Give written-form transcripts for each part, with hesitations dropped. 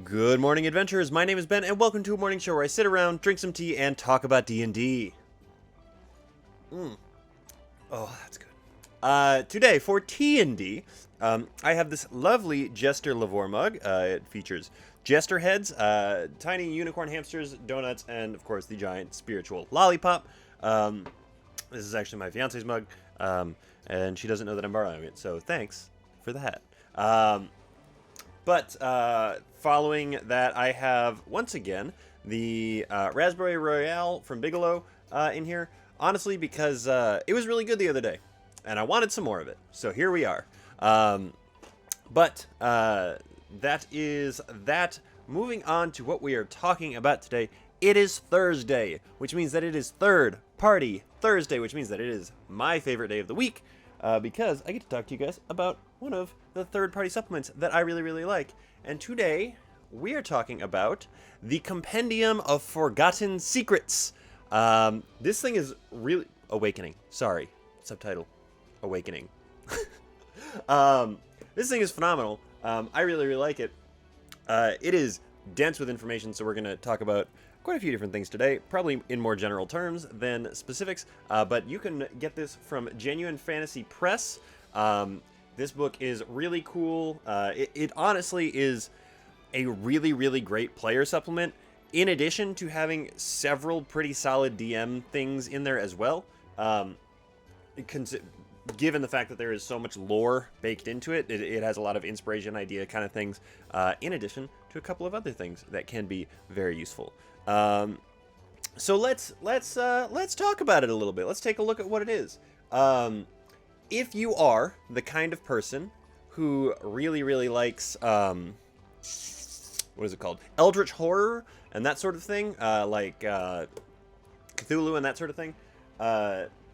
Good morning, adventurers. My name is Ben, and welcome to a morning show where I sit around, drink some tea, and talk about D&D. Oh, that's good. Today, for T&D, I have this lovely Jester Lavore mug. It features Jester heads, tiny unicorn hamsters, donuts, and, of course, the giant spiritual lollipop. This is actually my fiance's mug, and she doesn't know that I'm borrowing it, so thanks for that. But following that, I have, once again, the Raspberry Royale from Bigelow in here. Honestly, because it was really good the other day, and I wanted some more of it. So here we are. But that is that. Moving on to what we are talking about today. It is Thursday, which means that it is Third Party Thursday, which means that it is my favorite day of the week. Because I get to talk to you guys about one of the third-party supplements that I really, really like. And today, we are talking about the Compendium of Forgotten Secrets. This thing is really... Awakening. Sorry. Subtitle. Awakening. This thing is phenomenal. I really, really like it. It is dense with information, so we're going to talk about quite a few different things today, probably in more general terms than specifics, but you can get this from Genuine Fantasy Press. This book is really cool. It honestly is a really, really great player supplement, in addition to having several pretty solid DM things in there as well. Given the fact that there is so much lore baked into it, it has a lot of inspiration idea kind of things, in addition to a couple of other things that can be very useful. So let's talk about it a little bit. Let's take a look at what it is. If you are the kind of person who really, really likes, what is it called? Eldritch horror and that sort of thing, like Cthulhu and that sort of thing,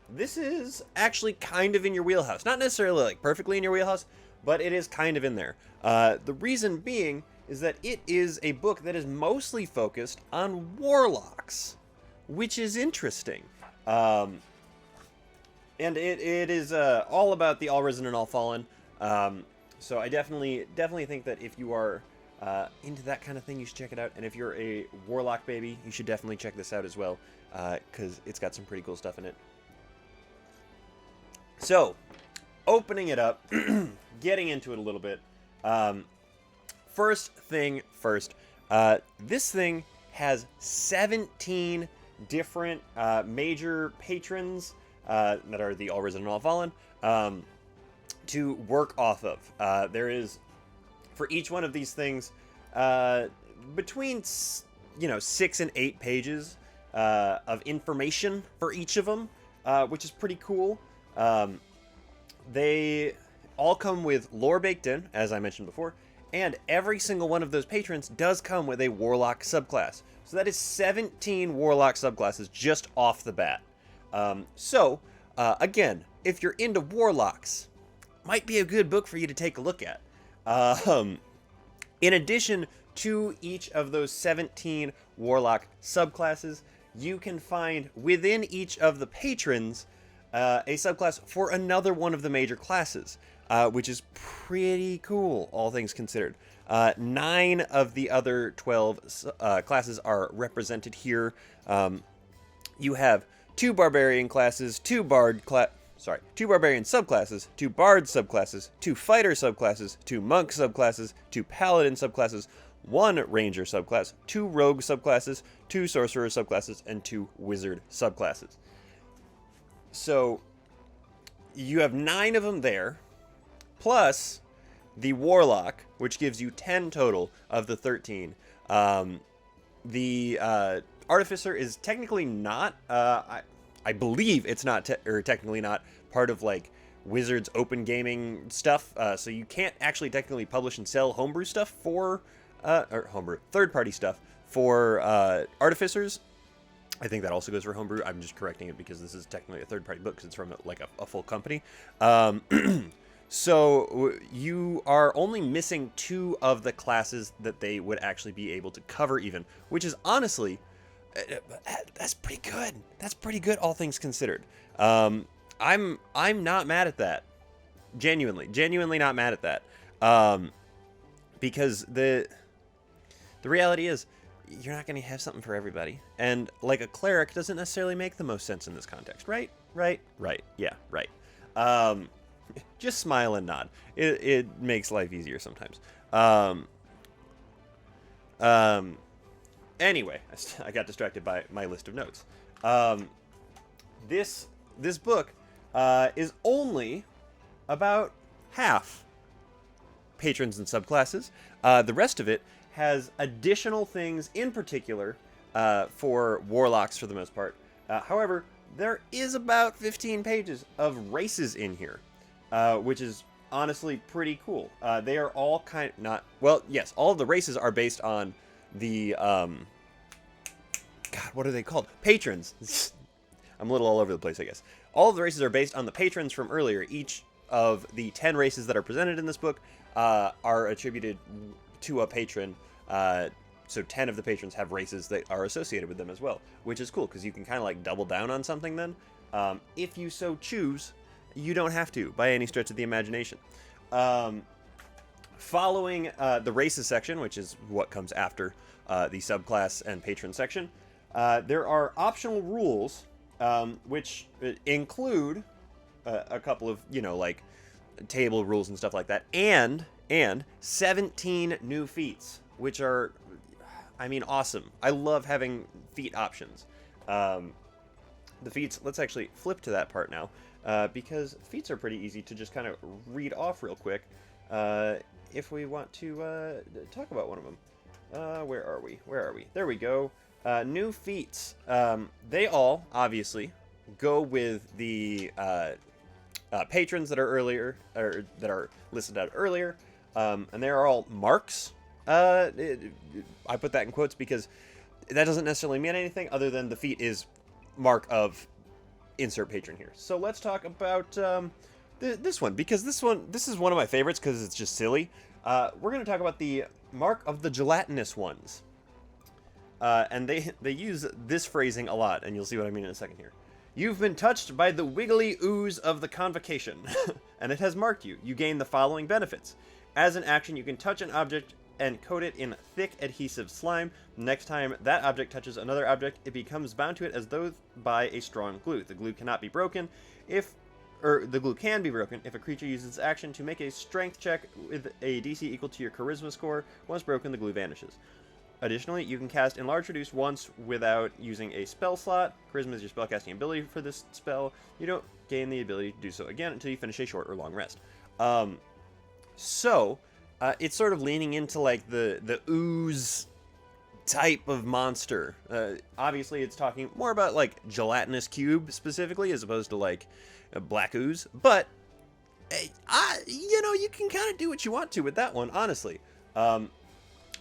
this is actually kind of in your wheelhouse. Not necessarily like perfectly in your wheelhouse, but it is kind of in there. The reason being is that it is a book that is mostly focused on warlocks, which is interesting. And it is all about the All Risen and All Fallen. So I definitely think that if you are into that kind of thing, you should check it out. And if you're a warlock baby, you should definitely check this out as well, because it's got some pretty cool stuff in it. So, opening it up, getting into it a little bit. First thing first, this thing has 17 different major patrons that are the All Risen and All Fallen to work off of. There is, for each one of these things, between 6 and 8 pages of information for each of them, which is pretty cool. They all come with lore baked in, as I mentioned before, and every single one of those patrons does come with a warlock subclass. So that is 17 warlock subclasses just off the bat. Again, if you're into warlocks, might be a good book for you to take a look at. In addition to each of those 17 warlock subclasses, you can find within each of the patrons a subclass for another one of the major classes, which is pretty cool, all things considered. 9 of the other 12 classes are represented here. You have 2 barbarian classes, 2 barbarian subclasses, 2 bard subclasses, 2 fighter subclasses, 2 monk subclasses, 2 paladin subclasses, 1 ranger subclass, 2 rogue subclasses, 2 sorcerer subclasses, and 2 wizard subclasses. So you have 9 of them there, plus the warlock, which gives you 10 total of the 13. The artificer is technically not, I believe it's not, technically not part of like Wizards open gaming stuff. So you can't actually technically publish and sell homebrew stuff for, third-party stuff for artificers. I think that also goes for homebrew. I'm just correcting it because this is technically a third-party book because it's from like a full company. So you are only missing 2 of the classes that they would actually be able to cover even, which is honestly, that's pretty good. That's pretty good, all things considered. I'm not mad at that. Genuinely not mad at that. Because the reality is you're not going to have something for everybody. And like a cleric doesn't necessarily make the most sense in this context, right? Right. Yeah, right. Just smile and nod. It makes life easier sometimes. Anyway, I got distracted by my list of notes. This book is only about half patrons and subclasses. The rest of it has additional things, in particular for warlocks for the most part. However, there is about 15 pages of races in here, which is honestly pretty cool. They are all yes, all of the races are based on the God, what are they called? Patrons. I'm a little all over the place, I guess. All of the races are based on the patrons from earlier. Each of the 10 races that are presented in this book are attributed to a patron. So 10 of the patrons have races that are associated with them as well, which is cool because you can kind of like double down on something then. If you so choose, you don't have to by any stretch of the imagination. Following the races section, which is what comes after the subclass and patron section, there are optional rules, which include a couple of, like table rules and stuff like that, and 17 new feats, which are, awesome. I love having feat options. The feats, let's actually flip to that part now, because feats are pretty easy to just kind of read off real quick, if we want to talk about one of them. Where are we? There we go. New feats. They all, obviously, go with the patrons that are earlier, or that are listed out earlier, and they are all marks. I put that in quotes because that doesn't necessarily mean anything other than the feat is mark of insert patron here. So let's talk about this one, because this is one of my favorites because it's just silly. We're going to talk about the mark of the gelatinous ones. And they use this phrasing a lot, and you'll see what I mean in a second here. You've been touched by the wiggly ooze of the convocation, and it has marked you. You gain the following benefits. As an action, you can touch an object and coat it in thick adhesive slime. Next time that object touches another object, it becomes bound to it as though by a strong glue. The glue cannot be broken the glue can be broken if a creature uses its action to make a strength check with a DC equal to your charisma score. Once broken, the glue vanishes. Additionally, you can cast Enlarge Reduce once without using a spell slot. Charisma is your spellcasting ability for this spell. You don't gain the ability to do so again until you finish a short or long rest. It's sort of leaning into like the ooze type of monster. Obviously, it's talking more about like gelatinous cube specifically, as opposed to like a black ooze. But you can kind of do what you want to with that one, honestly.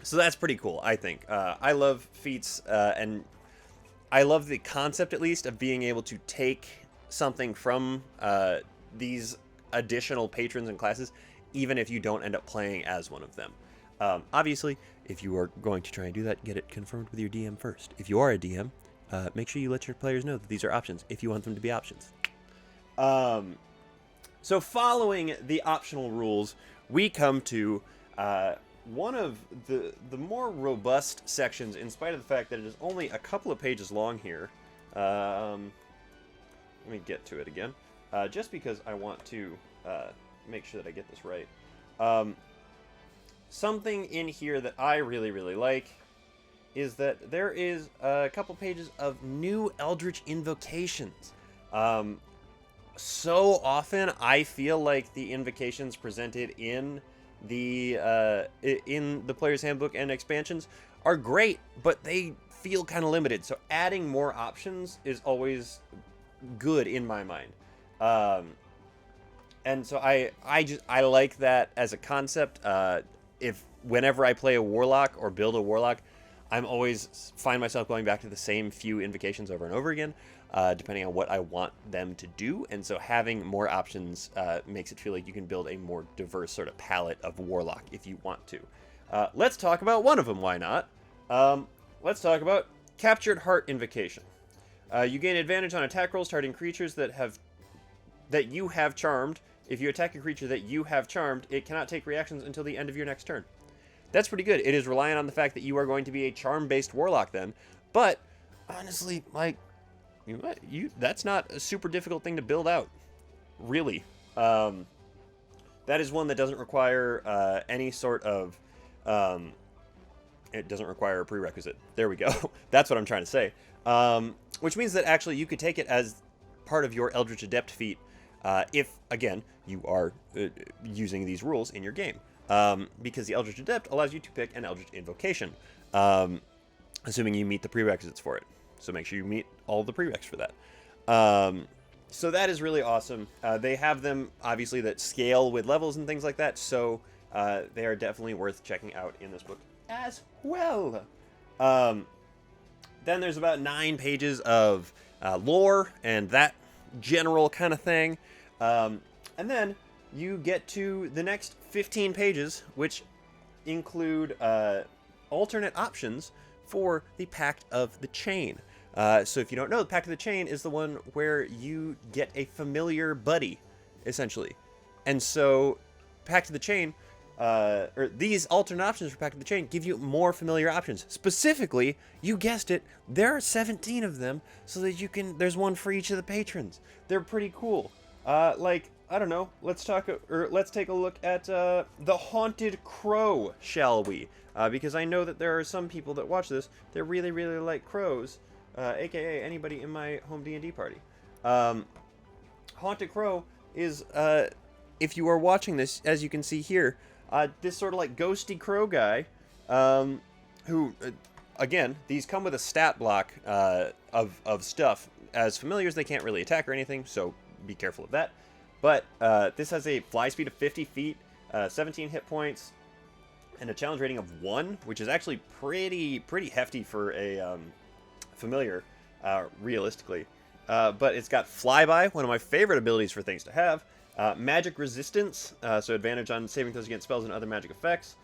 So that's pretty cool, I think. I love feats, and I love the concept, at least, of being able to take something from these additional patrons and classes, even if you don't end up playing as one of them. Obviously, if you are going to try and do that, get it confirmed with your DM first. If you are a DM, make sure you let your players know that these are options, if you want them to be options. So following the optional rules, we come to one of the more robust sections, in spite of the fact that it is only a couple of pages long here. Let me get to it again, just because I want to make sure that I get this right. Something in here that I really, really like is that there is a couple pages of new Eldritch invocations. So often I feel like the invocations presented in the player's handbook and expansions are great, but they feel kind of limited. So adding more options is always good in my mind. And so I like that as a concept. Whenever I play a warlock or build a warlock, I'm always find myself going back to the same few invocations over and over again, depending on what I want them to do. And so having more options makes it feel like you can build a more diverse sort of palette of warlock if you want to. Let's talk about one of them. Why not? Let's talk about Captured Heart Invocation. You gain advantage on attack rolls targeting creatures that you have charmed. If you attack a creature that you have charmed, it cannot take reactions until the end of your next turn. That's pretty good. It is relying on the fact that you are going to be a charm-based warlock then. But honestly, like, that's not a super difficult thing to build out, really. That is one that doesn't require any sort of... it doesn't require a prerequisite. There we go. That's what I'm trying to say. Which means that actually you could take it as part of your Eldritch Adept feat if, again, you are using these rules in your game. Because the Eldritch Adept allows you to pick an Eldritch Invocation, assuming you meet the prerequisites for it. So make sure you meet all the prereqs for that. So that is really awesome. They have them, obviously, that scale with levels and things like that, so they are definitely worth checking out in this book as well. Then there's about 9 pages of lore and that general kind of thing. And then you get to the next 15 pages, which include alternate options for the Pact of the Chain. So if you don't know, the Pact of the Chain is the one where you get a familiar buddy, essentially. And so Pact of the Chain, or these alternate options for Pact of the Chain give you more familiar options. Specifically, you guessed it, there are 17 of them, so that there's one for each of the patrons. They're pretty cool. Like, I don't know, let's take a look at the Haunted Crow, shall we? Because I know that there are some people that watch this that really, really like crows, aka anybody in my home D&D party. Haunted Crow is, if you are watching this, as you can see here, this sort of like ghosty crow guy, who, again, these come with a stat block of stuff. As familiars, they can't really attack or anything, so be careful of that. But this has a fly speed of 50 feet, 17 hit points, and a challenge rating of 1, which is actually pretty hefty for a familiar, realistically. But it's got Flyby, one of my favorite abilities for things to have. Magic Resistance, so advantage on saving throws against spells and other magic effects.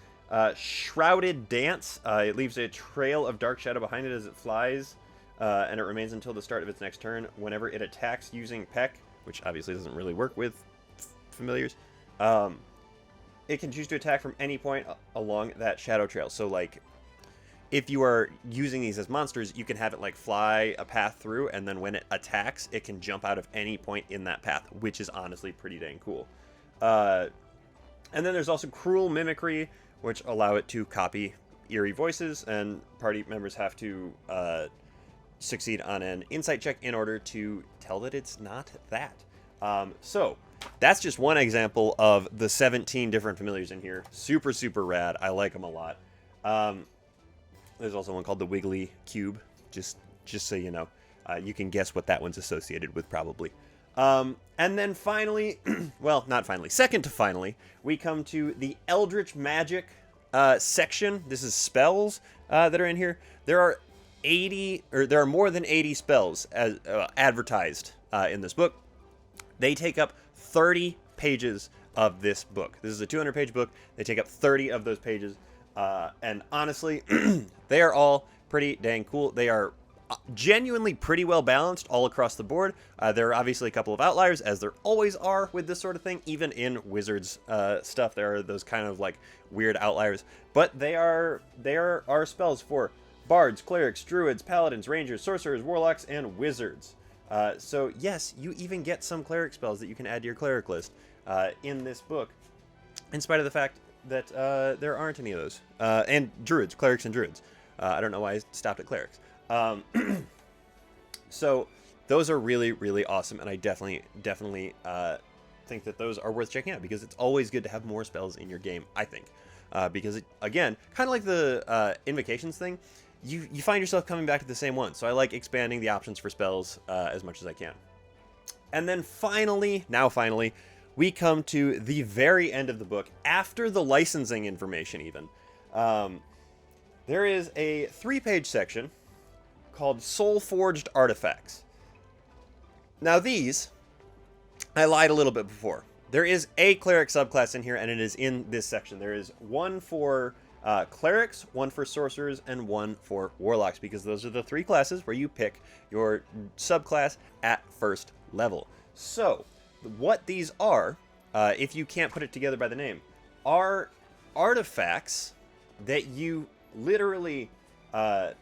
Shrouded Dance, it leaves a trail of dark shadow behind it as it flies, and it remains until the start of its next turn. Whenever it attacks using Peck, which obviously doesn't really work with familiars, it can choose to attack from any point along that shadow trail. So, like, if you are using these as monsters, you can have it, like, fly a path through, and then when it attacks, it can jump out of any point in that path, which is honestly pretty dang cool. And then there's also Cruel Mimicry, which allow it to copy eerie voices, and party members have to succeed on an insight check in order to tell that it's not that. So that's just one example of the 17 different familiars in here. Super, super rad. I like them a lot. There's also one called the Wiggly Cube, just so you know. You can guess what that one's associated with, probably. And then finally, well, not finally, second to finally, we come to the Eldritch Magic section. This is spells that are in here. There are more than 80 spells as advertised in this book. They take up 30 pages of this book. This is a 200-page book. They take up 30 of those pages. And honestly, they are all pretty dang cool. They are genuinely pretty well balanced all across the board. There are obviously a couple of outliers, as there always are with this sort of thing. Even in Wizards stuff, there are those kind of like weird outliers. But there are spells for bards, clerics, druids, paladins, rangers, sorcerers, warlocks, and wizards. So yes, you even get some cleric spells that you can add to your cleric list in this book, in spite of the fact that there aren't any of those. And druids, clerics and druids. I don't know why I stopped at clerics. So those are really, really awesome, and I definitely think that those are worth checking out, because it's always good to have more spells in your game, I think. Because, again, kind of like the invocations thing, you find yourself coming back to the same one. So I like expanding the options for spells as much as I can. And then finally, we come to the very end of the book, after the licensing information even. There is a 3-page section called Soul Forged Artifacts. Now these, I lied a little bit before. There is a cleric subclass in here, and it is in this section. There is one for clerics, one for sorcerers, and one for warlocks, because those are the 3 classes where you pick your subclass at first level. So, what these are, if you can't put it together by the name, are artifacts that you literally... hang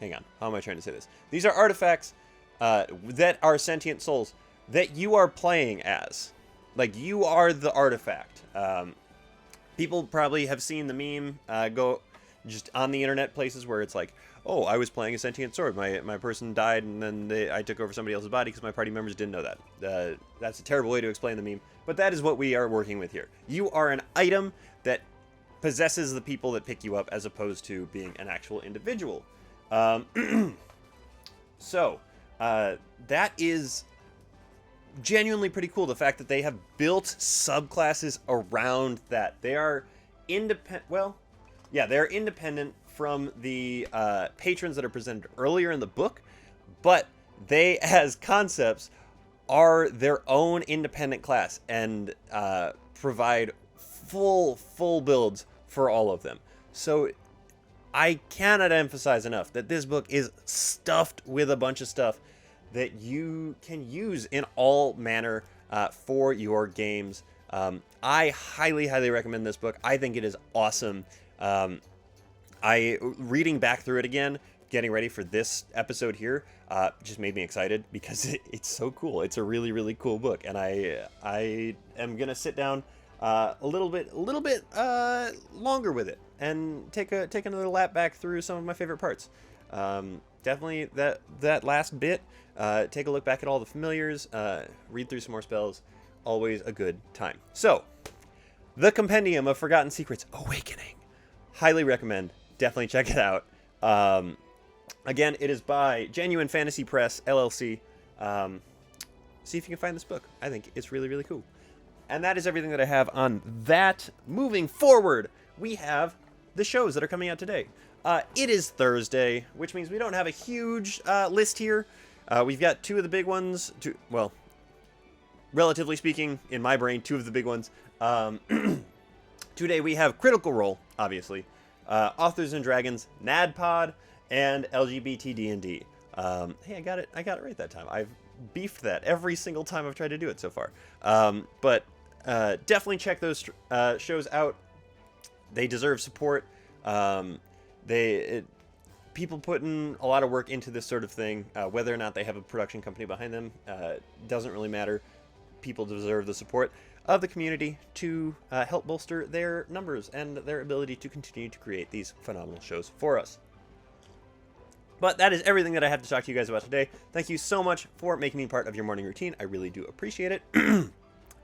on. How am I trying to say this? These are artifacts that are sentient souls that you are playing as. Like, you are the artifact. People probably have seen the meme go just on the internet places where it's like, oh, I was playing a sentient sword. My person died, and then I took over somebody else's body because my party members didn't know that. That's a terrible way to explain the meme, but that is what we are working with here. You are an item that possesses the people that pick you up as opposed to being an actual individual. So, that is genuinely pretty cool. The fact that they have built subclasses around that. They are independent. Well, yeah, they're independent from the patrons that are presented earlier in the book, but they, as concepts, are their own independent class and provide full builds for all of them. So I cannot emphasize enough that this book is stuffed with a bunch of stuff that you can use in all manner for your games. I highly recommend this book. I think it is awesome. Reading back through it again, getting ready for this episode here, just made me excited because it's so cool. It's a really cool book, and I am gonna sit down a little bit longer with it and take another lap back through some of my favorite parts. Definitely that last bit. Take a look back at all the familiars. Read through some more spells. Always a good time. So, the Compendium of Forgotten Secrets, Awakening. Highly recommend. Definitely check it out. Again, it is by Genuine Fantasy Press, LLC. See if you can find this book. I think it's really cool. And that is everything that I have on that. Moving forward, we have the shows that are coming out today. It is Thursday, which means we don't have a huge list here. We've got two of the big ones. Well, relatively speaking, in my brain, two of the big ones. Today we have Critical Role, obviously. Authors and Dragons, NADPOD, and LGBT D&D. Hey, I got it right that time. I've beefed that every single time I've tried to do it so far. But definitely check those shows out. They deserve support. People put in a lot of work into this sort of thing. Whether or not they have a production company behind them doesn't really matter. People deserve the support of the community to help bolster their numbers and their ability to continue to create these phenomenal shows for us. But that is everything that I have to talk to you guys about today. Thank you so much for making me part of your morning routine. I really do appreciate it.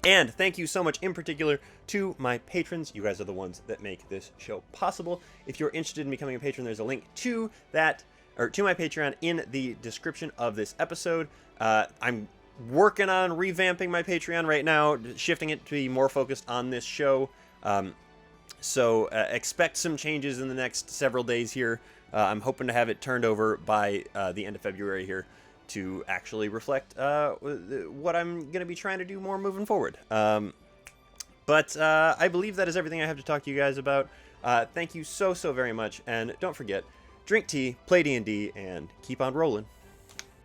And thank you so much in particular to my patrons. You guys are the ones that make this show possible. If you're interested in becoming a patron, there's a link to that, or to my Patreon, in the description of this episode. I'm working on revamping my Patreon right now, shifting it to be more focused on this show. So expect some changes in the next several days here. I'm hoping to have it turned over by the end of February here to actually reflect what I'm going to be trying to do more moving forward. But I believe that is everything I have to talk to you guys about. Thank you so very much, and don't forget, drink tea, play D&D, and keep on rolling.